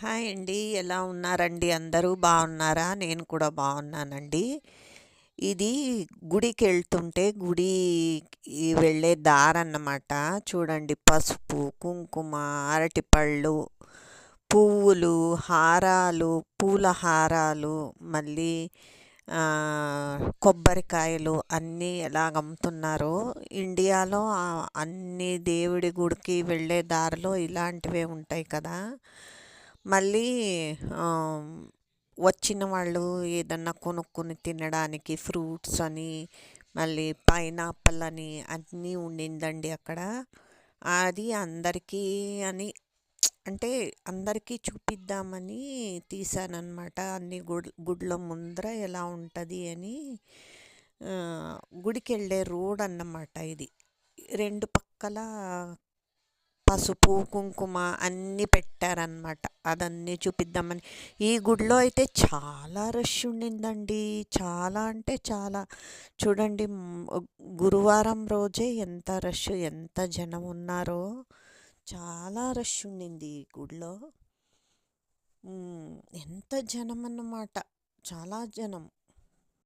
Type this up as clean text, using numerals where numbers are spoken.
Hi అండి. ఎలా ఉన్నారండి? అందరూ బాగున్నారా? నేను కూడా బాగున్నానండి. ఇది గుడికెళ్తుంటే వెళ్ళే దారన్నమాట. చూడండి, పసుపు, కుంకుమ, అరటిపళ్ళు, పువ్వులు, హారాలు, పూల హారాలు, మళ్ళీ కొబ్బరికాయలు అన్నీ ఎలాగ అమ్ముతున్నారో. ఇండియాలో అన్ని దేవుడి గుడికి వెళ్ళే దారిలో ఇలాంటివే ఉంటాయి కదా. మళ్ళీ ఆ, వచ్చిన వాళ్ళు ఏదన్నా కొనుక్కొని తినడానికి ఫ్రూట్స్ అని, మళ్ళీ పైనాపిల్ అని అన్నీ ఉండిందండి అక్కడ. అది అందరికీ అని, అంటే అందరికీ చూపిద్దామని తీశానన్నమాట. అన్ని గుడ్ల ముందర ఎలా ఉంటుంది అని. ఆ, గుడికి వెళ్ళే రోడ్ అన్నమాట ఇది. రెండు పక్కల పసుపు, కుంకుమ అన్నీ పెట్టారనమాట. అదన్నీ చూపిద్దామని. ఈ గుడిలో అయితే చాలా రష్ ఉండిందండి. చాలా అంటే చాలా. చూడండి, గురువారం రోజే ఎంత రష్, ఎంత జనం ఉన్నారో. చాలా రష్ ఉండింది ఈ గుడిలో. ఎంత జనం అన్నమాట, చాలా జనం.